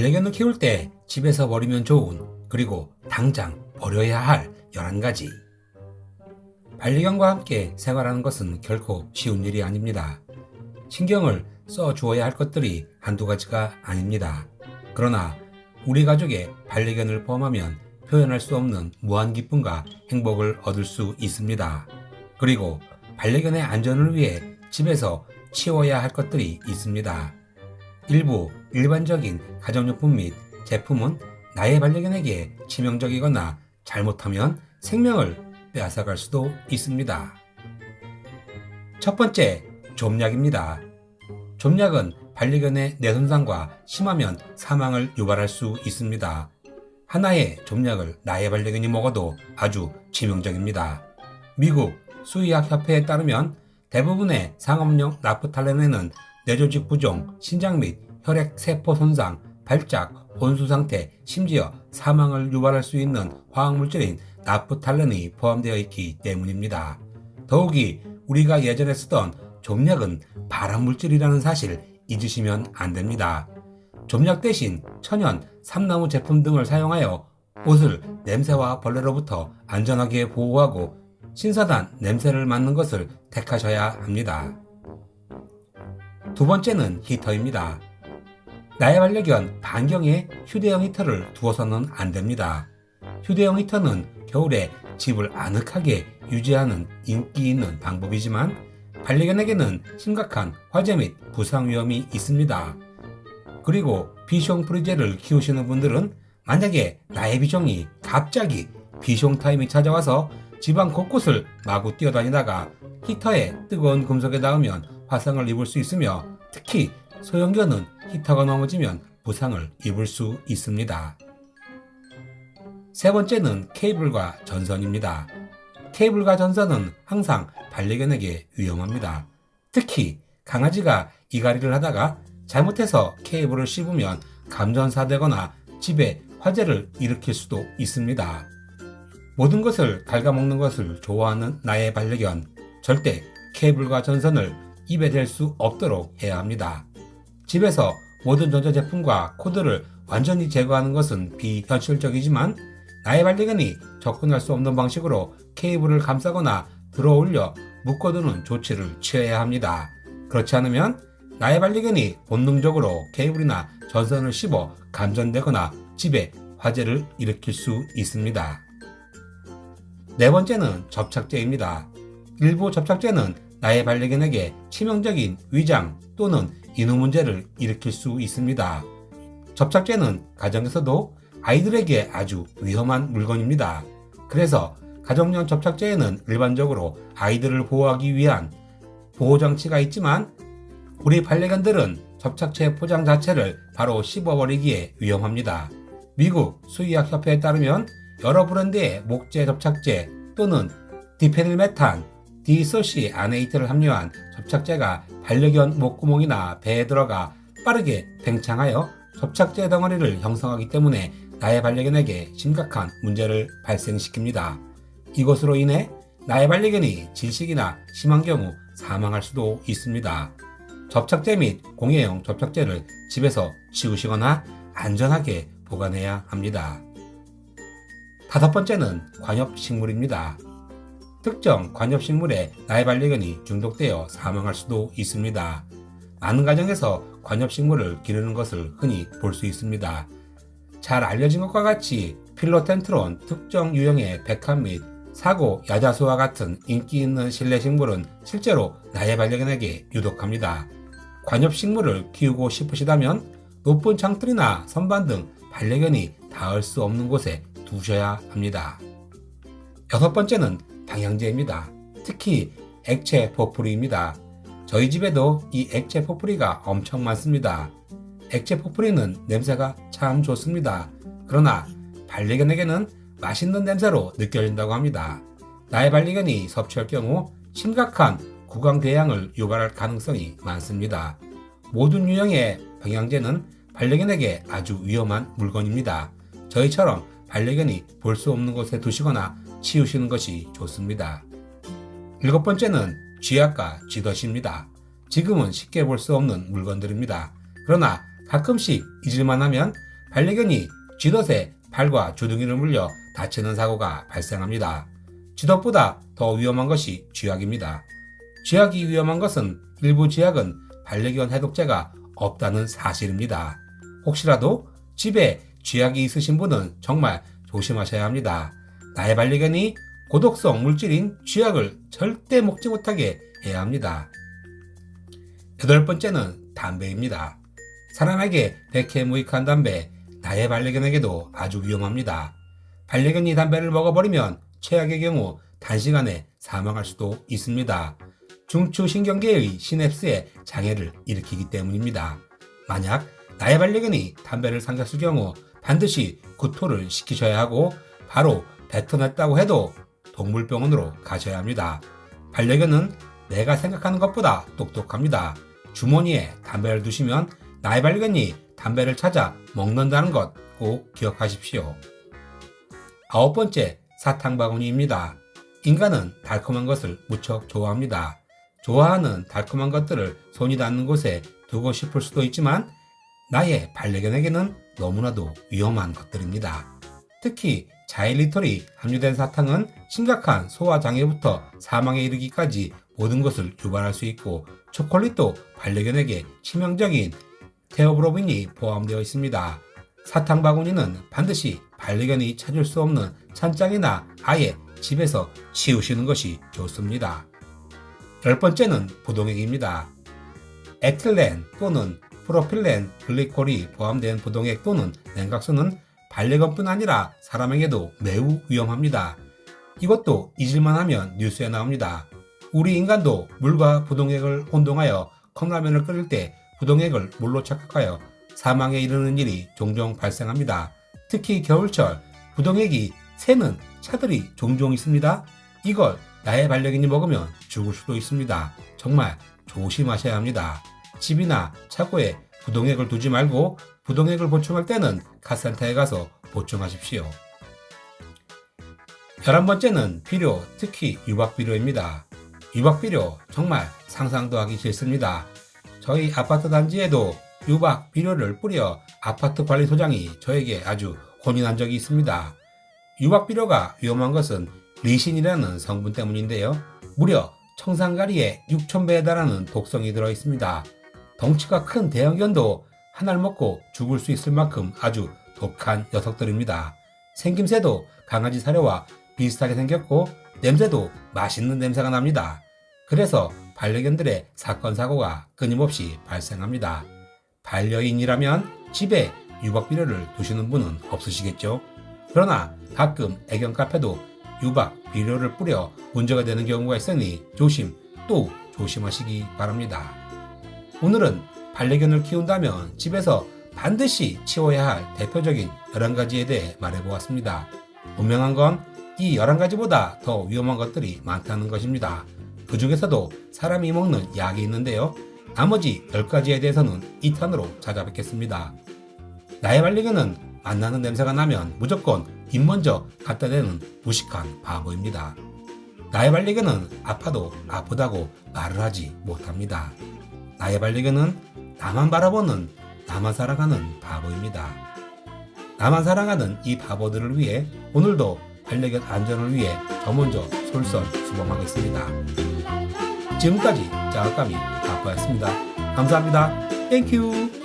반려견을 키울 때 집에서 버리면 좋은, 그리고 당장 버려야 할 11가지. 반려견과 함께 생활하는 것은 결코 쉬운 일이 아닙니다. 신경을 써 주어야 할 것들이 한두 가지가 아닙니다. 그러나 우리 가족의 반려견을 포함하면 표현할 수 없는 무한 기쁨과 행복을 얻을 수 있습니다. 그리고 반려견의 안전을 위해 집에서 치워야 할 것들이 있습니다. 일부 일반적인 가정용품 및 제품은 나의 반려견에게 치명적이거나 잘못하면 생명을 빼앗아갈 수도 있습니다. 첫 번째, 좀약입니다. 좀약은 반려견의 뇌손상과 심하면 사망을 유발할 수 있습니다. 하나의 좀약을 나의 반려견이 먹어도 아주 치명적입니다. 미국 수의학협회에 따르면 대부분의 상업용 나프탈렌에는 뇌조직 부종, 신장 및 혈액세포 손상, 발작, 혼수 상태, 심지어 사망을 유발할 수 있는 화학물질인 나프탈렌이 포함되어 있기 때문입니다. 더욱이 우리가 예전에 쓰던 좀약은 발암물질이라는 사실 잊으시면 안 됩니다. 좀약 대신 천연, 삼나무 제품 등을 사용하여 옷을 냄새와 벌레로부터 안전하게 보호하고 신선한 냄새를 맡는 것을 택하셔야 합니다. 두 번째는 히터입니다. 나의 반려견 반경에 휴대용 히터를 두어서는 안 됩니다. 휴대용 히터는 겨울에 집을 아늑하게 유지하는 인기 있는 방법이지만 반려견에게는 심각한 화재 및 부상 위험이 있습니다. 그리고 비숑 프리제를 키우시는 분들은 만약에 나의 비숑이 갑자기 비숑 타임이 찾아와서 집안 곳곳을 마구 뛰어다니다가 히터에 뜨거운 금속에 닿으면 화상을 입을 수 있으며 특히 소형견은 히터가 넘어지면 부상을 입을 수 있습니다. 세 번째는 케이블과 전선입니다. 케이블과 전선은 항상 반려견에게 위험합니다. 특히 강아지가 이갈이를 하다가 잘못해서 케이블을 씹으면 감전사되거나 집에 화재를 일으킬 수도 있습니다. 모든 것을 갉아먹는 것을 좋아하는 나의 반려견, 절대 케이블과 전선을 입에 댈 수 없도록 해야 합니다. 집에서 모든 전자제품과 코드를 완전히 제거하는 것은 비현실적이지만 나의 반려견이 접근할 수 없는 방식으로 케이블을 감싸거나 들어올려 묶어두는 조치를 취해야 합니다. 그렇지 않으면 나의 반려견이 본능적으로 케이블이나 전선을 씹어 감전되거나 집에 화재를 일으킬 수 있습니다. 네 번째는 접착제입니다. 일부 접착제는 나의 반려견에게 치명적인 위장 또는 인후 문제를 일으킬 수 있습니다. 접착제는 가정에서도 아이들에게 아주 위험한 물건입니다. 그래서 가정용 접착제에는 일반적으로 아이들을 보호하기 위한 보호장치가 있지만 우리 반려견들은 접착제 포장 자체를 바로 씹어버리기에 위험합니다. 미국 수의학협회에 따르면 여러 브랜드의 목재 접착제 또는 디페닐메탄, 디소시아네이트를 함유한 접착제가 반려견 목구멍이나 배에 들어가 빠르게 팽창하여 접착제 덩어리를 형성하기 때문에 나의 반려견에게 심각한 문제를 발생시킵니다. 이것으로 인해 나의 반려견이 질식이나 심한 경우 사망할 수도 있습니다. 접착제 및 공예용 접착제를 집에서 치우시거나 안전하게 보관해야 합니다. 다섯 번째는 관엽식물입니다. 특정 관엽식물에 나의 반려견이 중독되어 사망할 수도 있습니다. 많은 가정에서 관엽식물을 기르는 것을 흔히 볼 수 있습니다. 잘 알려진 것과 같이 필로텐트론 특정 유형의 백합 및 사고, 야자수와 같은 인기 있는 실내 식물은 실제로 나의 반려견에게 유독합니다. 관엽식물을 키우고 싶으시다면 높은 창틀이나 선반 등 반려견이 닿을 수 없는 곳에 두셔야 합니다. 여섯 번째는 방향제입니다. 특히 액체 포프리입니다. 저희 집에도 이 액체 포프리가 엄청 많습니다. 액체 포프리는 냄새가 참 좋습니다. 그러나 반려견에게는 맛있는 냄새로 느껴진다고 합니다. 나의 반려견이 섭취할 경우 심각한 구강궤양을 유발할 가능성이 많습니다. 모든 유형의 방향제는 반려견에게 아주 위험한 물건입니다. 저희처럼 반려견이 볼 수 없는 곳에 두시거나 치우시는 것이 좋습니다. 일곱 번째는 쥐약과 쥐덫입니다. 지금은 쉽게 볼 수 없는 물건들입니다. 그러나 가끔씩 잊을만 하면 반려견이 쥐덫에 발과 주둥이를 물려 다치는 사고가 발생합니다. 쥐덫보다 더 위험한 것이 쥐약입니다. 쥐약이 위험한 것은 일부 쥐약은 반려견 해독제가 없다는 사실입니다. 혹시라도 집에 쥐약이 있으신 분은 정말 조심하셔야 합니다. 나의 반려견이 고독성 물질인 쥐약을 절대 먹지 못하게 해야 합니다. 8번째는 담배입니다. 사람에게 백해무익한 담배, 나의 반려견에게도 아주 위험합니다. 반려견이 담배를 먹어버리면 최악의 경우 단시간에 사망할 수도 있습니다. 중추신경계의 시냅스에 장애를 일으키기 때문입니다. 만약 나의 반려견이 담배를 삼켰을 경우 반드시 구토를 시키셔야 하고 바로 뱉어냈다고 해도 동물병원으로 가셔야 합니다. 반려견은 내가 생각하는 것보다 똑똑합니다. 주머니에 담배를 두시면 나의 반려견이 담배를 찾아 먹는다는 것 꼭 기억하십시오. 9번째, 사탕바구니입니다. 인간은 달콤한 것을 무척 좋아합니다. 좋아하는 달콤한 것들을 손이 닿는 곳에 두고 싶을 수도 있지만 나의 반려견에게는 너무나도 위험한 것들입니다. 특히 자일리톨이 함유된 사탕은 심각한 소화장애부터 사망에 이르기까지 모든 것을 유발할 수 있고 초콜릿도 반려견에게 치명적인 테오브로민이 포함되어 있습니다. 사탕 바구니는 반드시 반려견이 찾을 수 없는 찬장이나 아예 집에서 치우시는 것이 좋습니다. 10번째는 부동액입니다. 에틸렌 또는 프로필렌 글리콜이 포함된 부동액 또는 냉각수는 반려견뿐 아니라 사람에게도 매우 위험합니다. 이것도 잊을만 하면 뉴스에 나옵니다. 우리 인간도 물과 부동액을 혼동하여 컵라면을 끓일 때 부동액을 물로 착각하여 사망에 이르는 일이 종종 발생합니다. 특히 겨울철 부동액이 새는 차들이 종종 있습니다. 이걸 나의 반려견이 먹으면 죽을 수도 있습니다. 정말 조심하셔야 합니다. 집이나 차고에 부동액을 두지 말고 부동액을 보충할 때는 카센터에 가서 보충하십시오. 11번째는 비료, 특히 유박비료입니다. 유박비료 정말 상상도 하기 싫습니다. 저희 아파트 단지에도 유박 비료를 뿌려 아파트 관리소장이 저에게 아주 혼이 난 적이 있습니다. 유박 비료가 위험한 것은 리신이라는 성분 때문인데요. 무려 청산가리에 6,000배에 달하는 독성이 들어 있습니다. 덩치가 큰 대형견도 하나를 먹고 죽을 수 있을 만큼 아주 독한 녀석들입니다. 생김새도 강아지 사료와 비슷하게 생겼고 냄새도 맛있는 냄새가 납니다. 그래서 반려견들의 사건 사고가 끊임없이 발생합니다. 반려인이라면 집에 유박 비료를 두시는 분은 없으시겠죠? 그러나 가끔 애견 카페도 유박 비료를 뿌려 문제가 되는 경우가 있으니 조심 또 조심하시기 바랍니다. 오늘은 반려견을 키운다면 집에서 반드시 치워야 할 대표적인 11가지에 대해 말해보았습니다. 분명한 건 이 11가지보다 더 위험한 것들이 많다는 것입니다. 그 중에서도 사람이 먹는 약이 있는데요. 나머지 10가지에 대해서는 2탄으로 찾아뵙겠습니다. 나의 반려견은 만나는 냄새가 나면 무조건 입 먼저 갖다 대는 무식한 바보입니다. 나의 반려견은 아파도 아프다고 말을 하지 못합니다. 나의 반려견은 나만 바라보는 나만 사랑하는 바보입니다. 나만 사랑하는 이 바보들을 위해 오늘도 반려견 안전을 위해 저 먼저 솔선수범하겠습니다. 지금까지 짜갈까미 아빠였습니다. 감사합니다. 땡큐.